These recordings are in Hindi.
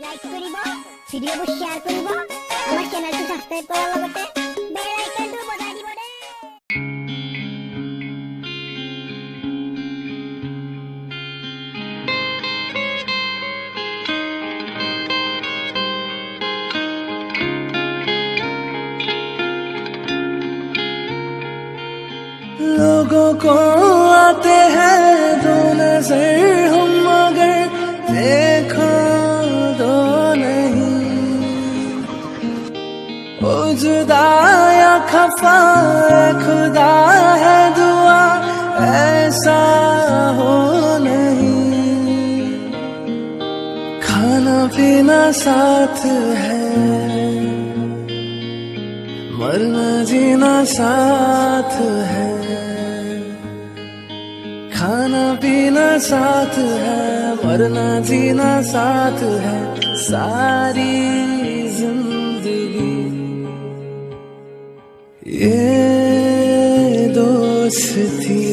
লাইক করিব ভিডিওবোৰ শেয়াৰ কৰিব আমাৰ চেনেলটো সাবস্ক্ৰাইব কৰাৰ লগতে বেল আইকনটো বজাই দিব দে। लोगों को आते हैं दो नजर हम मगर देखो दो नहीं। ओ जुदा या खफा खुदा है दुआ ऐसा हो नहीं। खाना पीना साथ है मरना जीना साथ है। खाना पीना साथ है मरना जीना साथ है। सारी जिंदगी ये दोस्ती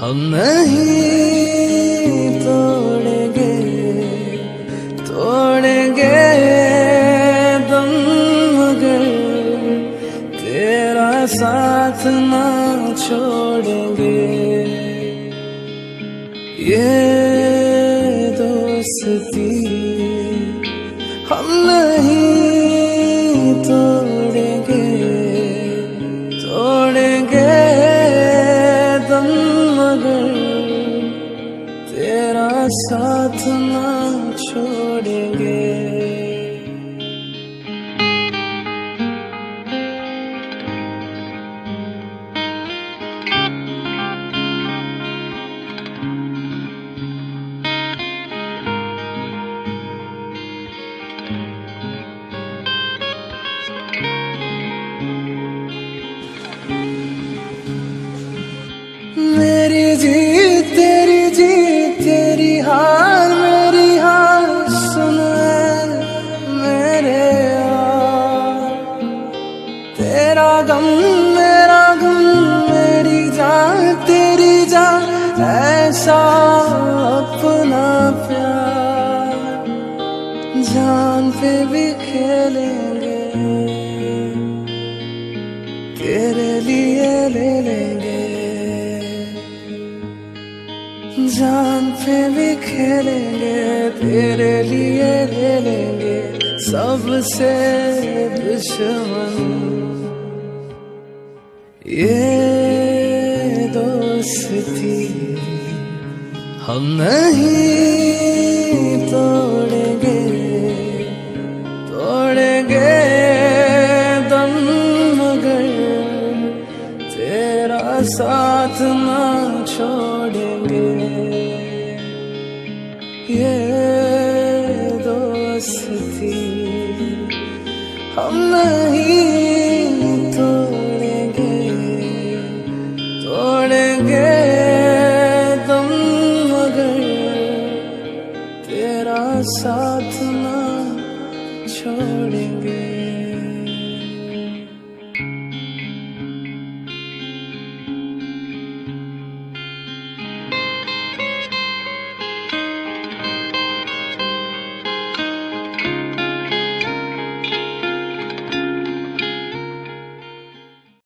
हम नहीं तोड़ेंगे तोड़ेंगे दम मगर तेरा साथ ना छोड़ेंगे। ये दोस्ती हम नहीं तोड़ेंगे तोड़ेंगे दम मगर तेरा साथ ना छोड़ेंगे। मेरी जीत तेरी हार मेरी हार सुन मेरे यार। तेरा गम मेरी जान तेरी जान ऐसा अपना प्यार। जान पे भी खेलेंगे तेरे लिए ले लेंगे। जान पे भी खेलेंगे तेरे लिए ले लेंगे। सबसे दुश्मन ये दोस्ती हम नहीं तोड़ेंगे तोड़ेंगे दम मगर तेरा साथ ना छोड़ेंगे। ये दोस्ती हम नहीं तोड़ेंगे तोड़ेंगे दम मगर तेरा साथ